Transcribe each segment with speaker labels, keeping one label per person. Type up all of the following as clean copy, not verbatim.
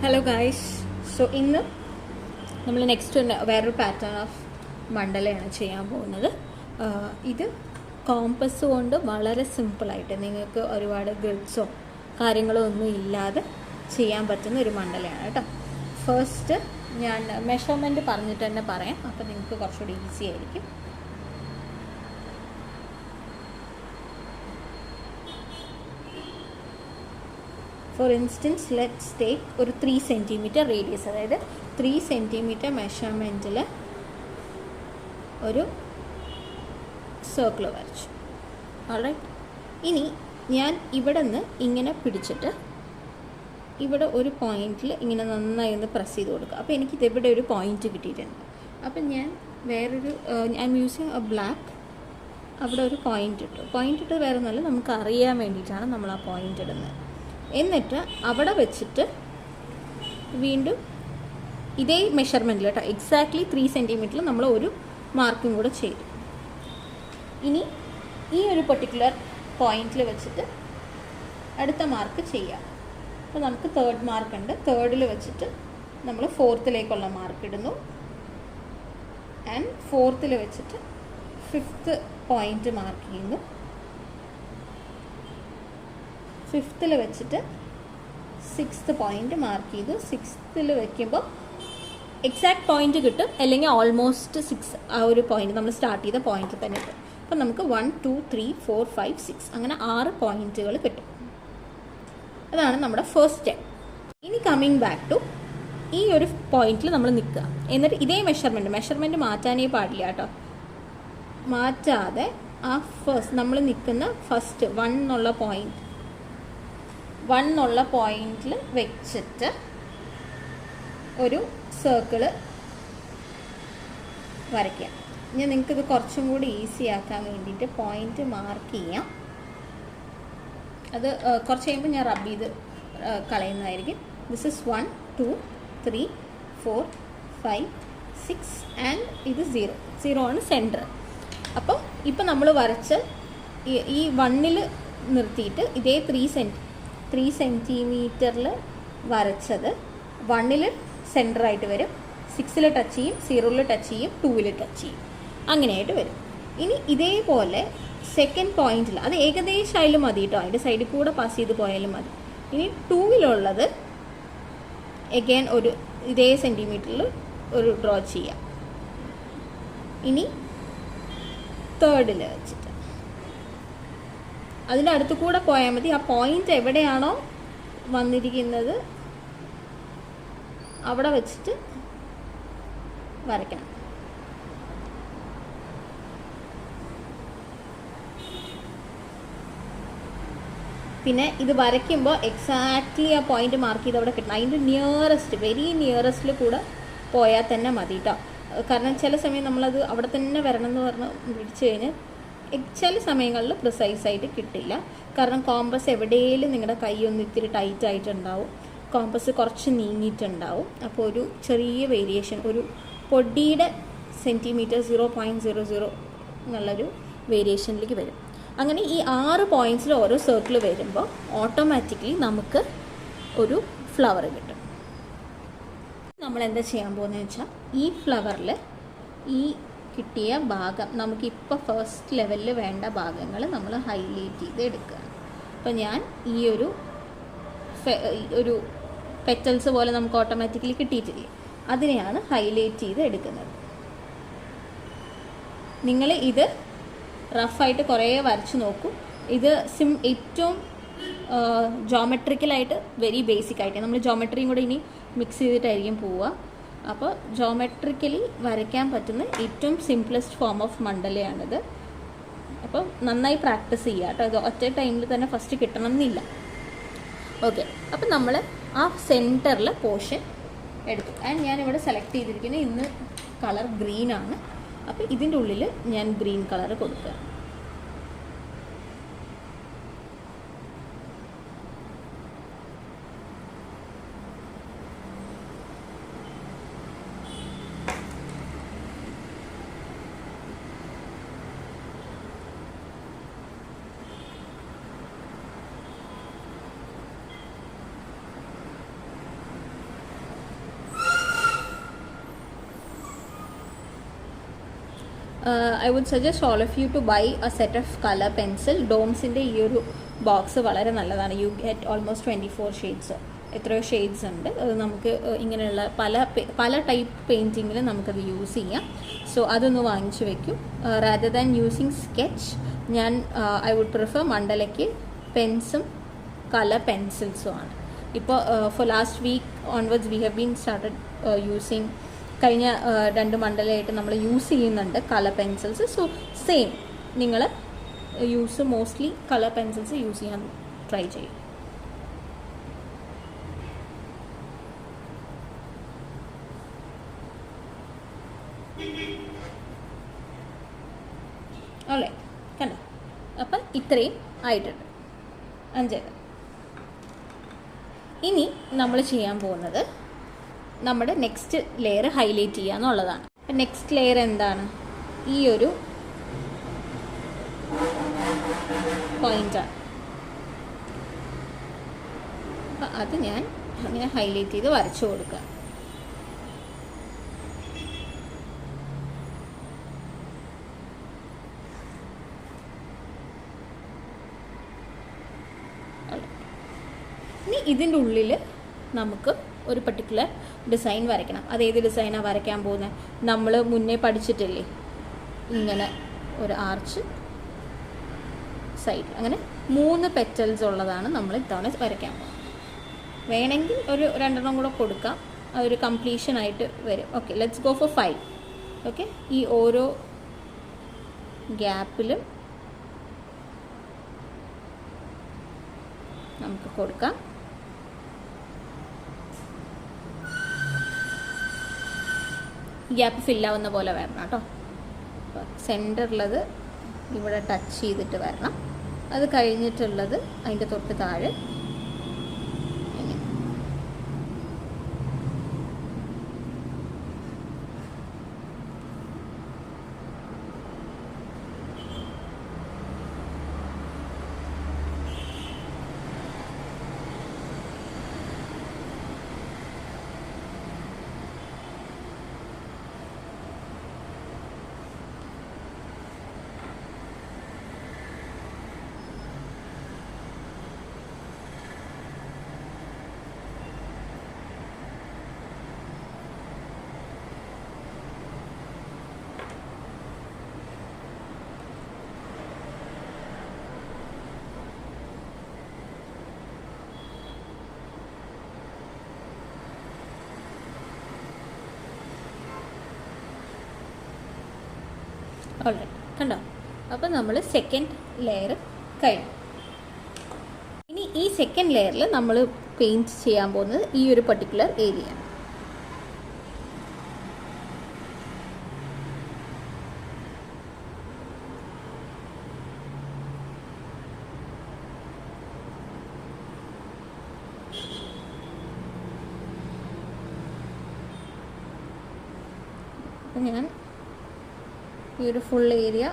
Speaker 1: Hello guys. So ഇന്ന് നമ്മൾ next വേറൊരു പാറ്റേൺ ഓഫ് മണ്ഡലയാണ് ചെയ്യാൻ പോകുന്നത്. ഇത് കോമ്പസ് കൊണ്ട് വളരെ സിമ്പിളായിട്ട് നിങ്ങൾക്ക് ഒരുപാട് ഗ്രിഡ്സോ കാര്യങ്ങളോ ഒന്നും ഇല്ലാതെ ചെയ്യാൻ പറ്റുന്ന ഒരു മണ്ഡലയാണ് കേട്ടോ. ഫസ്റ്റ് ഞാൻ മെഷർമെൻറ്റ് പറഞ്ഞിട്ട് തന്നെ പറയാം, അപ്പോൾ നിങ്ങൾക്ക് കുറച്ചുകൂടി ഈസി ആയിരിക്കും. ഫോർ ഇൻസ്റ്റൻസ് ലെറ്റ്സ് ടേക്ക് ഒരു 3 സെൻറ്റിമീറ്റർ റേഡിയസ്, അതായത് 3 സെൻറ്റിമീറ്റർ മെഷർമെൻറ്റിൽ ഒരു സർക്കിൾ വരച്ചു. ഓൾറൈറ്റ്, ഇനി ഞാൻ ഇവിടെ നിന്ന് ഇങ്ങനെ പിടിച്ചിട്ട് ഇവിടെ ഒരു പോയിന്റിൽ ഇങ്ങനെ നന്നായി ഒന്ന് പ്രസ് ചെയ്ത് കൊടുക്കുക. അപ്പോൾ എനിക്കിത് ഇവിടെ ഒരു പോയിന്റ് കിട്ടിയിട്ടുണ്ട്. അപ്പം ഞാൻ വേറൊരു I M using A black, അവിടെ ഒരു പോയിന്റ് ഇട്ടു. പോയിന്റ് ഇട്ടത് വേറെ ഒന്നുമല്ല, നമുക്ക് അറിയാൻ വേണ്ടിയിട്ടാണ് നമ്മൾ ആ പോയിന്റ് ഇടുന്നത്. എന്നിട്ട് അവിടെ വെച്ചിട്ട് വീണ്ടും ഇതേ മെഷർമെൻറ്റിൽ കേട്ടോ, എക്സാക്ട്ലി 3 സെൻറ്റിമീറ്ററിൽ നമ്മൾ ഒരു മാർക്കും കൂടെ ചെയ്തു. ഇനി ഈ ഒരു പെർട്ടിക്കുലർ പോയിന്റിൽ വെച്ചിട്ട് അടുത്ത മാർക്ക് ചെയ്യാം. അപ്പോൾ നമുക്ക് 3rd മാർക്ക് ഉണ്ട്. 3rd വെച്ചിട്ട് നമ്മൾ 4th മാർക്ക് ഇടുന്നു. ആൻഡ് 4th വെച്ചിട്ട് 5th പോയിന്റ് മാർക്ക് ചെയ്യുന്നു. 5th വെച്ചിട്ട് 6th പോയിന്റ് മാർക്ക് ചെയ്തു. 6th വയ്ക്കുമ്പോൾ എക്സാക്ട് പോയിന്റ് കിട്ടും, അല്ലെങ്കിൽ ഓൾമോസ്റ്റ് 6 ആ ഒരു പോയിന്റ് നമ്മൾ സ്റ്റാർട്ട് ചെയ്ത പോയിന്റ് തന്നെ കിട്ടും. അപ്പം നമുക്ക് 1 2 3 4 5 6 അങ്ങനെ 6 പോയിന്റുകൾ കിട്ടും. അതാണ് നമ്മുടെ ഫസ്റ്റ് സ്റ്റെപ്പ്. ഇനി കമ്മിങ് ബാക്ക് ടു ഈ ഒരു പോയിന്റിൽ നമ്മൾ നിൽക്കുക. എന്നിട്ട് ഇതേ മെഷർമെൻറ്റ് മാറ്റാനേ പാടില്ല കേട്ടോ. മാറ്റാതെ ആ ഫസ്റ്റ് നമ്മൾ നിൽക്കുന്ന ഫസ്റ്റ് 1 എന്നുള്ള പോയിന്റിൽ വെച്ചിട്ട് ഒരു സർക്കിള് വരയ്ക്കുക. ഞാൻ നിങ്ങൾക്കിത് കുറച്ചും കൂടി ഈസി ആക്കാൻ വേണ്ടിയിട്ട് പോയിന്റ് മാർക്ക് ചെയ്യാം. അത് കുറച്ച് കഴിയുമ്പോൾ ഞാൻ റബ്ബ് ചെയ്ത് കളയുന്നതായിരിക്കും. ദിസ് ഇസ് 1 2 3 4 5 6 ആൻഡ് ഇത് 0 ആണ് സെൻറ്റർ. അപ്പോൾ ഇപ്പം നമ്മൾ വരച്ച് ഈ 1ൽ നിർത്തിയിട്ട് ഇതേ 3 സെൻറ്റിമീറ്ററിൽ വരച്ചത് 1ൽ സെൻറ്ററായിട്ട് വരും, 6ൽ ടച്ച് ചെയ്യും, 0ൽ ടച്ച് ചെയ്യും, 2ൽ ടച്ച് ചെയ്യും, അങ്ങനെയായിട്ട് വരും. ഇനി ഇതേപോലെ സെക്കൻഡ് പോയിന്റിൽ അത് ഏകദേശം ആയാലും മതി കേട്ടോ, അതിൻ്റെ സൈഡിൽ കൂടെ പാസ് ചെയ്ത് പോയാലും മതി. ഇനി 2ലുള്ളത് എഗെയിൻ ഒരു ഇതേ സെൻറ്റിമീറ്ററിൽ ഒരു ഡ്രോ ചെയ്യാം. ഇനി 3rd വെച്ചിട്ട് അതിൻ്റെ അടുത്ത് കൂടെ പോയാൽ മതി. ആ പോയിന്റ് എവിടെയാണോ വന്നിരിക്കുന്നത് അവിടെ വെച്ചിട്ട് വരയ്ക്കണം. പിന്നെ ഇത് വരയ്ക്കുമ്പോൾ എക്സാക്ട്ലി ആ പോയിന്റ് മാർക്ക് ചെയ്ത് അവിടെ കിട്ടണം. അതിൻ്റെ വെരി നിയറസ്റ്റിൽ കൂടെ പോയാൽ തന്നെ മതി കേട്ടോ. കാരണം ചില സമയം നമ്മളത് അവിടെ തന്നെ വരണം എന്ന് പറഞ്ഞ് പിടിച്ചു കഴിഞ്ഞാൽ ചില സമയങ്ങളിൽ പ്രിസൈസായിട്ട് കിട്ടില്ല. കാരണം കോമ്പസ് എവിടെയെങ്കിലും നിങ്ങളുടെ കൈ ഒന്ന് ഇത്തിരി ടൈറ്റ് ആയിട്ടുണ്ടാവും, കോമ്പസ് കുറച്ച് നീങ്ങിയിട്ടുണ്ടാവും. അപ്പോൾ ഒരു ചെറിയ വേരിയേഷൻ, ഒരു പൊടിയുടെ സെൻറ്റിമീറ്റർ 0.00 എന്നുള്ളൊരു വേരിയേഷനിലേക്ക് വരും. അങ്ങനെ ഈ 6 പോയിൻറ്റ്സിൽ ഓരോ സർക്കിൾ വരുമ്പോൾ ഓട്ടോമാറ്റിക്കലി നമുക്ക് ഒരു ഫ്ലവർ കിട്ടും. നമ്മൾ എന്താ ചെയ്യാൻ പോകുന്നതെന്ന് വെച്ചാൽ ഈ ഫ്ലവറിൽ ഈ കിട്ടിയ ഭാഗം നമുക്കിപ്പോൾ ഫസ്റ്റ് ലെവലിൽ വേണ്ട ഭാഗങ്ങൾ നമ്മൾ ഹൈലൈറ്റ് ചെയ്ത് എടുക്കുക. അപ്പോൾ ഞാൻ ഈ ഒരു പെറ്റൽസ് പോലെ നമുക്ക് ഓട്ടോമാറ്റിക്കലി കിട്ടിയിട്ടില്ലേ, അതിനെയാണ് ഹൈലൈറ്റ് ചെയ്ത് എടുക്കുന്നത്. നിങ്ങൾ ഇത് റഫായിട്ട് കുറേ വരച്ച് നോക്കൂ. ഇത് ഏറ്റവും ജോമെട്രിക്കലായിട്ട് വെരി ബേസിക് ആയിട്ട് നമ്മൾ ജോമെട്രിയും കൂടെ ഇനി മിക്സ് ചെയ്തിട്ടായിരിക്കും പോവുക. അപ്പോൾ ജോമെട്രിക്കലി വരയ്ക്കാൻ പറ്റുന്ന ഏറ്റവും സിംപ്ലസ്റ്റ് ഫോം ഓഫ് മണ്ഡലയാണിത്. അപ്പോൾ നന്നായി പ്രാക്ടീസ് ചെയ്യുക കേട്ടോ. ഇത് ഒറ്റ ടൈമിൽ തന്നെ ഫസ്റ്റ് കിട്ടണം എന്നില്ല. ഓക്കെ, അപ്പം നമ്മൾ ആ സെൻറ്ററിൽ പോർഷൻ എടുത്തു. ആൻഡ് ഞാനിവിടെ സെലക്ട് ചെയ്തിരിക്കുന്നത് ഇന്ന് കളർ ഗ്രീനാണ്. അപ്പോൾ ഇതിൻ്റെ ഉള്ളിൽ ഞാൻ ഗ്രീൻ കളർ കൊടുക്കുക. I would suggest all of you to buy a set of colour pencil. ഡോംസിൻ്റെ ഈ ഒരു ബോക്സ് വളരെ നല്ലതാണ്. യു ഗെറ്റ് ഓൾമോസ്റ്റ് 24 ഷെയ്ഡ്സ്, എത്രയോ ഷെയ്ഡ്സ് ഉണ്ട്. അത് നമുക്ക് ഇങ്ങനെയുള്ള പല ടൈപ്പ് പെയിൻറ്റിങ്ങിൽ നമുക്കത് യൂസ് ചെയ്യാം. സോ അതൊന്ന് വാങ്ങിച്ചു വെക്കും. റാദർ ദാൻ യൂസിങ് സ്കെച്ച്, ഞാൻ ഐ വുഡ് പ്രിഫർ മണ്ഡലയ്ക്ക് പെൻസും കളർ പെൻസിൽസും ആണ്. ഇപ്പോൾ for last week onwards we have been started using, കഴിഞ്ഞ 2 മണ്ഡലമായിട്ട് നമ്മൾ യൂസ് ചെയ്യുന്നുണ്ട് കളർ പെൻസിൽസ്. സോ സെയിം നിങ്ങൾ മോസ്റ്റ്ലി കളർ പെൻസിൽസ് യൂസ് ചെയ്യാൻ ട്രൈ ചെയ്യും. അല്ലേ, കണ്ടോ? അപ്പം ഇത്രയും ആയിട്ടുണ്ട്, 5. ഇനി നമ്മൾ ചെയ്യാൻ പോകുന്നത് നമ്മുടെ നെക്സ്റ്റ് ലെയർ ഹൈലൈറ്റ് ചെയ്യുക എന്നുള്ളതാണ്. അപ്പം നെക്സ്റ്റ് ലെയർ എന്താണ്? ഈ ഒരു പോയിൻ്റാണ്. അപ്പം അത് ഞാൻ അങ്ങനെ ഹൈലൈറ്റ് ചെയ്ത് വരച്ചു കൊടുക്കുക. ഇനി ഇതിൻ്റെ ഉള്ളിൽ നമുക്ക് ഒരു പർട്ടിക്കുലർ ഡിസൈൻ വരയ്ക്കണം. അതേത് ഡിസൈനാണ് വരയ്ക്കാൻ പോകുന്നത്? നമ്മൾ മുന്നേ പഠിച്ചിട്ടില്ലേ, ഇങ്ങനെ ഒരു ആർച്ച് സൈഡ്, അങ്ങനെ 3 പെറ്റൽസ് ഉള്ളതാണ് നമ്മൾ ഇത്തവണ വരയ്ക്കാൻ പോകുന്നത്. വേണമെങ്കിൽ ഒരു 2 കൂടെ കൊടുക്കാം, അതൊരു കംപ്ലീഷനായിട്ട് വരും. Okay, let's go for 5. Okay, ഈ ഓരോ ഗ്യാപ്പിലും നമുക്ക് കൊടുക്കാം. ഗ്യാപ്പ് ഫില്ലാവുന്ന പോലെ വരണം കേട്ടോ. അപ്പോൾ സെൻറ്ററിലത് ഇവിടെ ടച്ച് ചെയ്തിട്ട് വരണം. അത് കഴിഞ്ഞിട്ടുള്ളത് അതിൻ്റെ തൊട്ട് താഴെ ഇങ്ങനെ. ഓൾറെഡി കണ്ടോ? അപ്പോൾ നമ്മൾ സെക്കൻഡ് ലെയർ കഴിഞ്ഞു. ഇനി ഈ സെക്കൻഡ് ലെയറിൽ നമ്മൾ പെയിൻറ്റ് ചെയ്യാൻ പോകുന്നത് ഈ ഒരു പർട്ടിക്കുലർ ഏരിയ. അപ്പം ഞാൻ ഈ ഒരു ഫുൾ ഏരിയ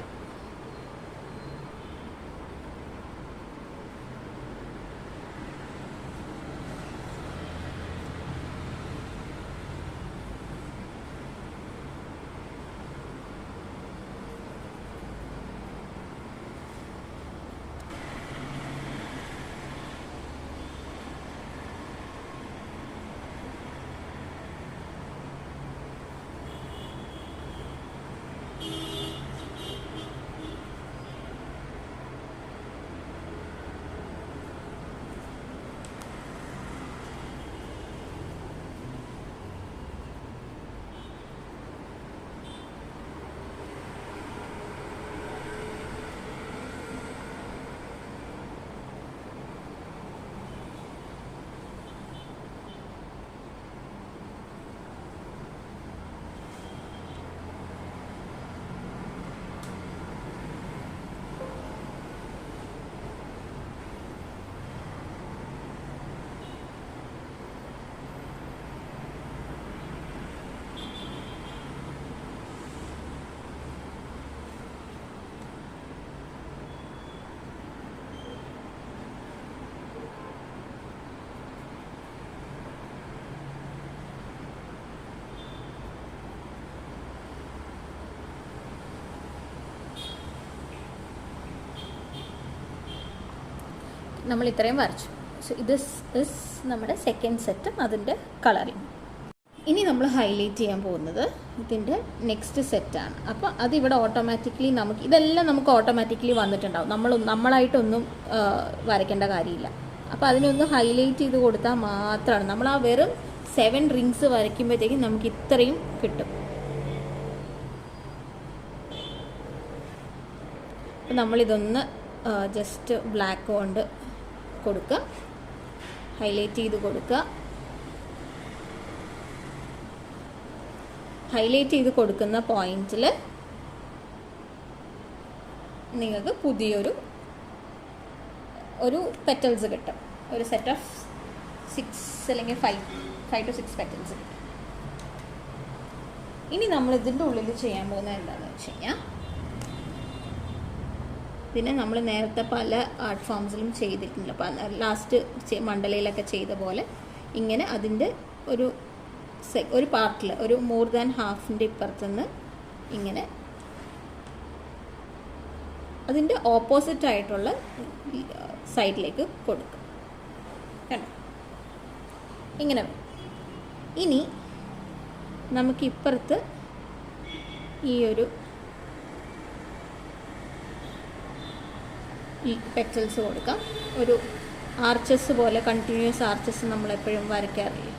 Speaker 1: നമ്മൾ ഇത്രയും വരച്ചു. സോ ഇത് നമ്മുടെ സെക്കൻഡ് സെറ്റ്, അതിൻ്റെ കളറിങ്. ഇനി നമ്മൾ ഹൈലൈറ്റ് ചെയ്യാൻ പോകുന്നത് ഇതിൻ്റെ നെക്സ്റ്റ് സെറ്റാണ്. അപ്പോൾ അതിവിടെ ഓട്ടോമാറ്റിക്കലി ഇതെല്ലാം നമുക്ക് ഓട്ടോമാറ്റിക്കലി വന്നിട്ടുണ്ടാവും. നമ്മളായിട്ടൊന്നും വരയ്ക്കേണ്ട കാര്യമില്ല. അപ്പോൾ അതിനൊന്ന് ഹൈലൈറ്റ് ചെയ്ത് കൊടുത്താൽ മാത്രമാണ് നമ്മൾ ആ വെറും 7 റിങ്സ് വരയ്ക്കുമ്പോഴത്തേക്കും നമുക്ക് ഇത്രയും കിട്ടും. അപ്പോൾ നമ്മളിതൊന്ന് ജസ്റ്റ് ബ്ലാക്ക് കൊണ്ട് കൊടുക്കുക, ഹൈലൈറ്റ് ചെയ്ത് കൊടുക്കുക. ഹൈലൈറ്റ് ചെയ്ത് കൊടുക്കുന്ന പോയിന്റിൽ നിങ്ങൾക്ക് പുതിയൊരു പെറ്റൽസ് കിട്ടും. ഒരു സെറ്റ് ഓഫ് 6 അല്ലെങ്കിൽ 5 to 6 പെറ്റൽസ് കിട്ടും. ഇനി നമ്മൾ ഇതിൻ്റെ ഉള്ളിൽ ചെയ്യാൻ പോകുന്നത് എന്താണെന്ന് വെച്ച് കഴിഞ്ഞാൽ, ഇതിനെ നമ്മൾ നേരത്തെ പല ആർട്ട് ഫോംസിലും ചെയ്തിട്ടുണ്ട്. അപ്പം ലാസ്റ്റ് മണ്ഡലയിലൊക്കെ ചെയ്ത പോലെ ഇങ്ങനെ അതിൻ്റെ ഒരു പാർട്ടിൽ ഒരു മോർ ദാൻ ഹാഫിൻ്റെ ഇപ്പുറത്തുനിന്ന് ഇങ്ങനെ അതിൻ്റെ ഓപ്പോസിറ്റായിട്ടുള്ള സൈഡിലേക്ക് കൊടുക്കുക. കണ്ടോ, ഇങ്ങനെ. ഇനി നമുക്കിപ്പുറത്ത് ഈ പെറ്റൽസ് കൊടുക്കാം. ഒരു ആർച്ചസ് പോലെ, കണ്ടിന്യൂസ് ആർച്ചസ് നമ്മളെപ്പോഴും വരയ്ക്കാറില്ല,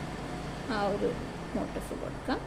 Speaker 1: ആ ഒരു മോട്ടീഫ് കൊടുക്കാം.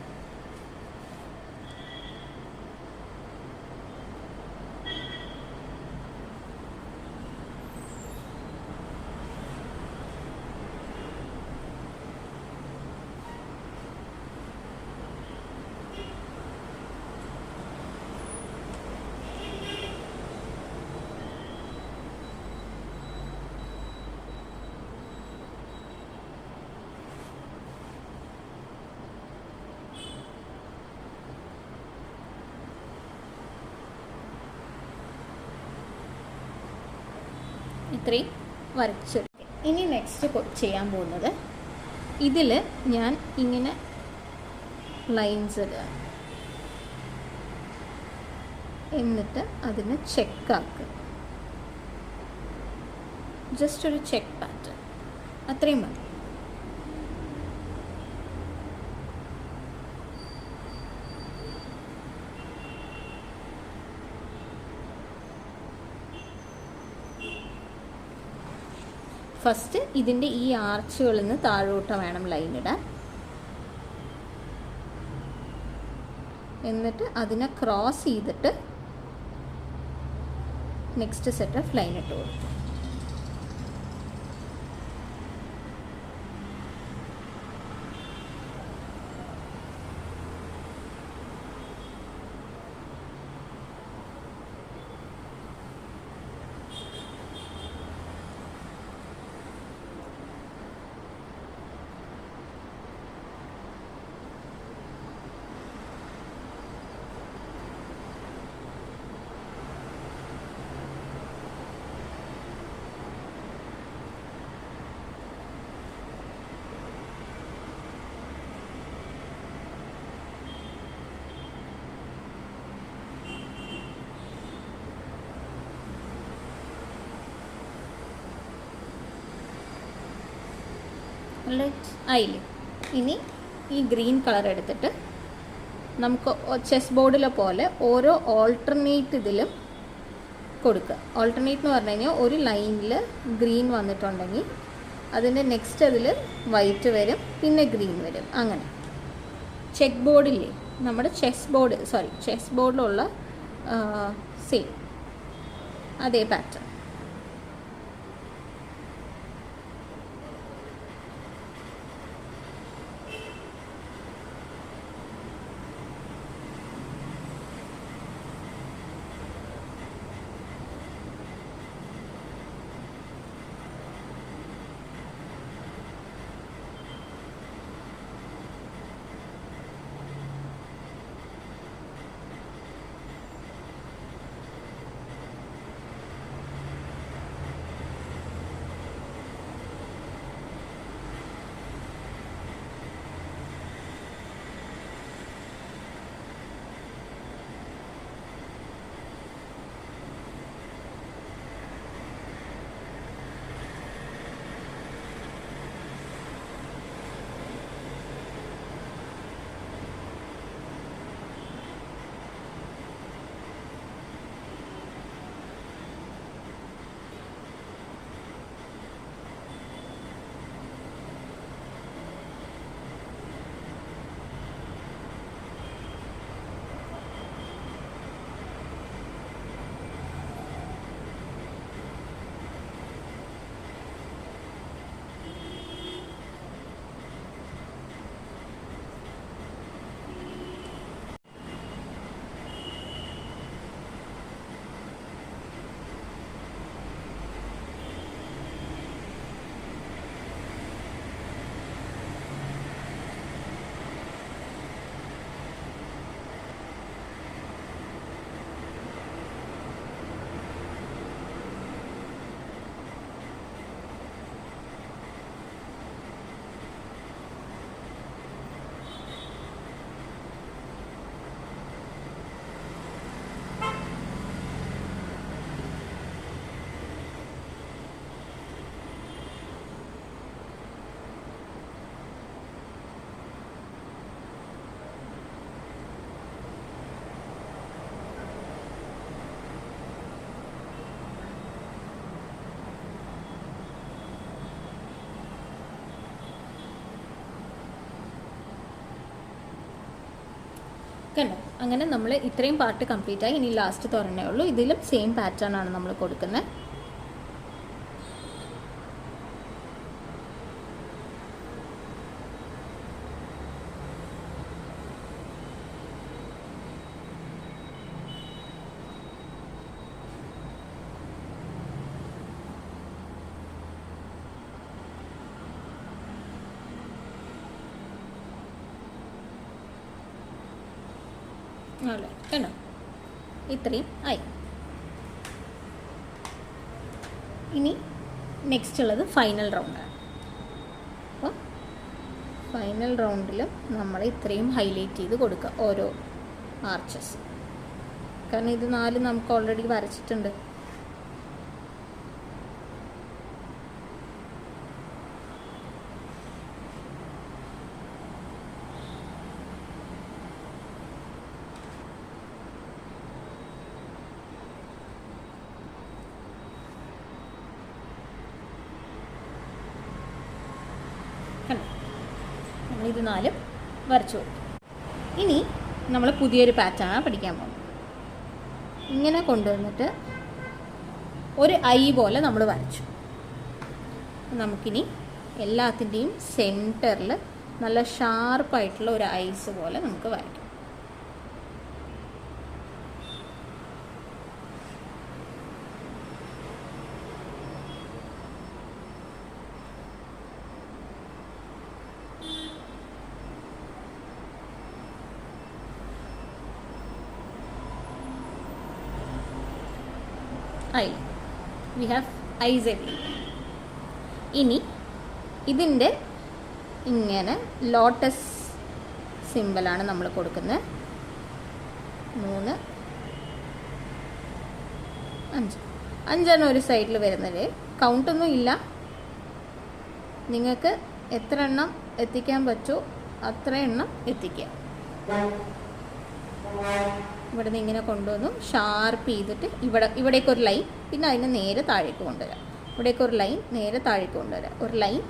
Speaker 1: ഇത്രയും വരച്ചെടുക്കുക. ഇനി നെക്സ്റ്റ് ചെയ്യാൻ പോകുന്നത്, ഇതിൽ ഞാൻ ഇങ്ങനെ ലൈൻസ് ഇടുക, എന്നിട്ട് അതിനെ ചെക്കാക്കുക. ജസ്റ്റ് ഒരു ചെക്ക് പാറ്റേൺ, അത്രയും മതി. ഫസ്റ്റ് ഇതിൻ്റെ ഈ ആർച്ചുകളിൽ നിന്ന് താഴോട്ട് വേണം ലൈൻ ഇടാൻ. എന്നിട്ട് അതിനെ ക്രോസ് ചെയ്തിട്ട് നെക്സ്റ്റ് സെറ്റ് ഓഫ് ലൈൻ ഇട്ട് കൊടുക്കും. ആയില്ലേ? ഇനി ഈ ഗ്രീൻ കളർ എടുത്തിട്ട് നമുക്ക് ചെസ് ബോർഡിലെ പോലെ ഓരോ ഓൾട്ടർനേറ്റ് ഇതിലും കൊടുക്കുക. ഓൾട്ടർനേറ്റ് എന്ന് പറഞ്ഞു കഴിഞ്ഞാൽ ഒരു ലൈനിൽ ഗ്രീൻ വന്നിട്ടുണ്ടെങ്കിൽ അതിൻ്റെ നെക്സ്റ്റ് അതിൽ വൈറ്റ് വരും, പിന്നെ ഗ്രീൻ വരും. അങ്ങനെ ചെക്ക് ബോർഡില്ലേ, നമ്മുടെ ചെസ് ബോർഡിലുള്ള സെയിം അതേ പാറ്റേൺ. കണ്ടോ? അങ്ങനെ നമ്മൾ ഇത്രയും പാർട്ട് കംപ്ലീറ്റ് ആയി. ഇനി ലാസ്റ്റ് തുറന്നേ ഉള്ളൂ. ഇതിലും സെയിം പാറ്റേൺ ആണ് നമ്മൾ കൊടുക്കുന്നത്. അല്ലേ, കണ്ടോ? ഇത്രയും ആയി. ഇനി നെക്സ്റ്റ് ഉള്ളത് ഫൈനൽ റൗണ്ടാണ്. അപ്പോൾ ഫൈനൽ റൗണ്ടിലും നമ്മൾ ഇത്രയും ഹൈലൈറ്റ് ചെയ്ത് കൊടുക്കുക ഓരോ ആർച്ചസ്. കാരണം ഇത് 4 നമുക്ക് ഓൾറെഡി വരച്ചിട്ടുണ്ട്. ഇത് 4 വരച്ചു കൊടുക്കും. ഇനി നമ്മൾ പുതിയൊരു പാറ്റേണാണ് പഠിക്കാൻ പോകുന്നത്. ഇങ്ങനെ കൊണ്ടുവന്നിട്ട് ഒരു ഐ പോലെ നമ്മൾ വരച്ചു. നമുക്കിനി എല്ലാത്തിൻ്റെയും സെൻറ്ററിൽ നല്ല ഷാർപ്പായിട്ടുള്ള ഒരു ഐസ് പോലെ നമുക്ക് വരയ്ക്കാം. I, we have eyes every. ഇനി ഇതിൻ്റെ ഇങ്ങനെ ലോട്ടസ് സിമ്പിളാണ് നമ്മൾ കൊടുക്കുന്നത്. 3, 5 5 ഒരു സൈഡിൽ വരുന്നത്. കൗണ്ടൊന്നും ഇല്ല, നിങ്ങൾക്ക് എത്ര എണ്ണം എത്തിക്കാൻ പറ്റുമോ അത്ര എണ്ണം എത്തിക്കുക. ഇവിടെ നിന്ന് ഇങ്ങനെ കൊണ്ടുവന്നു ഷാർപ്പ് ചെയ്തിട്ട് ഇവിടേക്കൊരു ലൈൻ, പിന്നെ അതിനെ നേരെ താഴേക്ക് കൊണ്ടുവരാം. ഇവിടേക്കൊരു ലൈൻ നേരെ താഴേക്ക് കൊണ്ടുവരാം, ഒരു ലൈൻ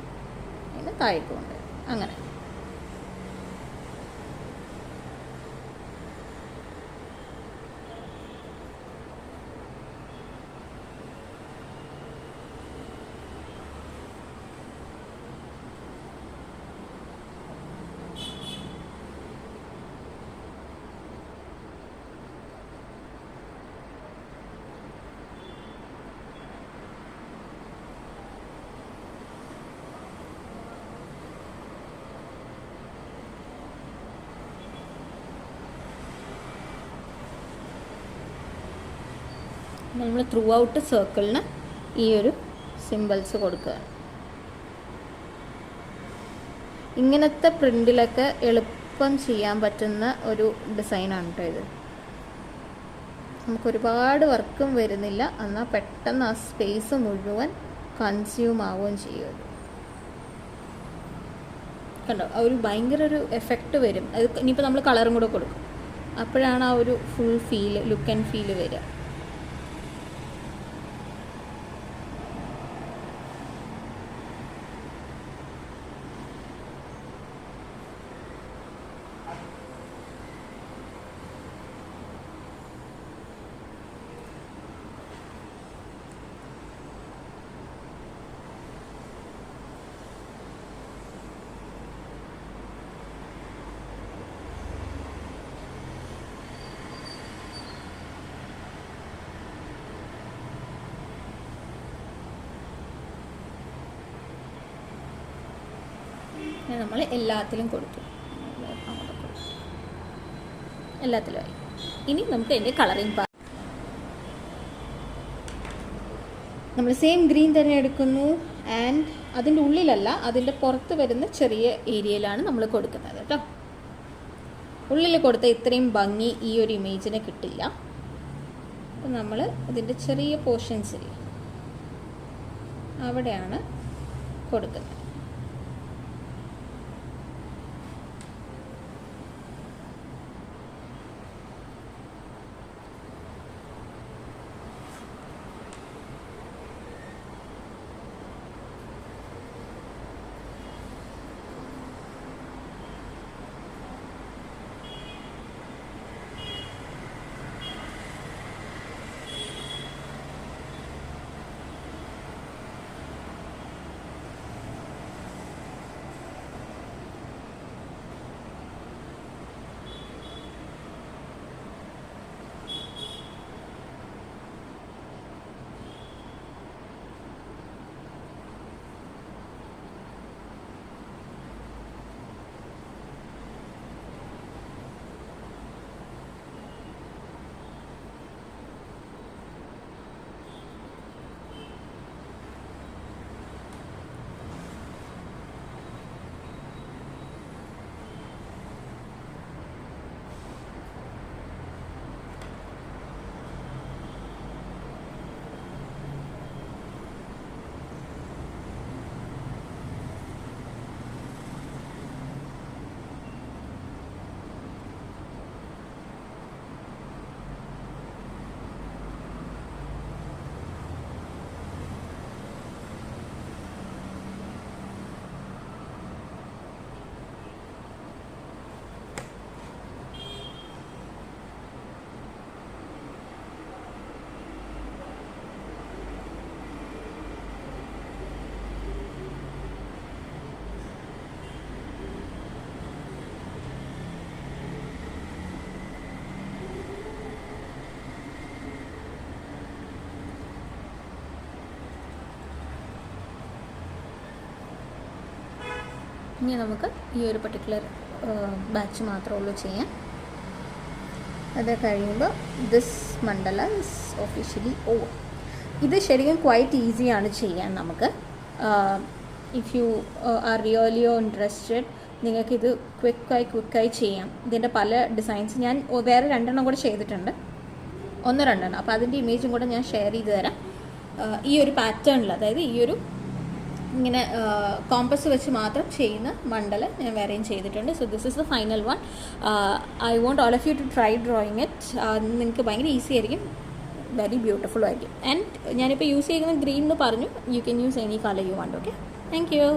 Speaker 1: അതിനെ താഴേക്ക് കൊണ്ടുവരാം. അങ്ങനെ നമ്മൾ ത്രൂ ഔട്ട് സർക്കിളിന് ഈ ഒരു സിമ്പിൾസ് കൊടുക്കുക. ഇങ്ങനത്തെ പ്രിൻറ്റിലൊക്കെ എളുപ്പം ചെയ്യാൻ പറ്റുന്ന ഒരു ഡിസൈനാണ് കേട്ടോ ഇത്. നമുക്കൊരുപാട് വർക്കും വരുന്നില്ല, എന്നാൽ പെട്ടെന്ന് ആ സ്പേസ് മുഴുവൻ കൺസ്യൂം ആവുകയും ചെയ്യും. കണ്ടോ, ആ ഒരു ഭയങ്കര ഒരു എഫക്റ്റ് വരും. അത് ഇനിയിപ്പോൾ നമ്മൾ കളറും കൂടെ കൊടുക്കും, അപ്പോഴാണ് ആ ഒരു full feel, look and feel വരിക. നമ്മൾ എല്ലാത്തിലും കൊടുത്തു, എല്ലാത്തിലുമായി. ഇനി നമുക്ക് അതിൻ്റെ കളറിങ് പാർട്ട് നമ്മൾ സെയിം ഗ്രീൻ തന്നെ എടുക്കുന്നു. ആൻഡ് അതിൻ്റെ ഉള്ളിലല്ല, അതിൻ്റെ പുറത്ത് വരുന്ന ചെറിയ ഏരിയയിലാണ് നമ്മൾ കൊടുക്കുന്നത് കേട്ടോ. ഉള്ളിൽ കൊടുത്ത ഇത്രയും ഭംഗി ഈ ഒരു ഇമേജിന് കിട്ടില്ല. അപ്പോൾ നമ്മൾ ഇതിൻ്റെ ചെറിയ പോർഷൻസിൽ അവിടെയാണ് കൊടുക്കുന്നത്. ഇനി നമുക്ക് ഈ ഒരു പർട്ടിക്കുലർ ബാച്ച് മാത്രമേ ഉള്ളൂ ചെയ്യാൻ. അത് കഴിയുമ്പോൾ this Mandala is officially over. ഇത് ശരിക്കും ക്വൈറ്റ് ഈസിയാണ് ചെയ്യാൻ നമുക്ക്. If you are really interested, നിങ്ങൾക്കിത് ക്വിക്കായി ചെയ്യാം. ഇതിൻ്റെ പല ഡിസൈൻസ് ഞാൻ വേറെ 2 എണ്ണം കൂടെ ചെയ്തിട്ടുണ്ട്, 1-2 എണ്ണം. അപ്പോൾ അതിൻ്റെ ഇമേജും കൂടെ ഞാൻ ഷെയർ ചെയ്ത് തരാം. ഈ ഒരു പാറ്റേണിൽ, അതായത് ഈ ഒരു ഇങ്ങനെ കോമ്പസ് വെച്ച് മാത്രം ചെയ്യുന്ന മണ്ഡല ഞാൻ വേറെയും ചെയ്തിട്ടുണ്ട്. So this is the final one. I want all of you to try drawing it. നിങ്ങൾക്ക് ഭയങ്കര ഈസി ആയിരിക്കും, വെരി ബ്യൂട്ടിഫുൾ ആയിരിക്കും. ആൻഡ് ഞാനിപ്പോൾ യൂസ് ചെയ്യുന്ന ഗ്രീൻ എന്ന് പറഞ്ഞു. You can use any colour you want. Okay, thank U.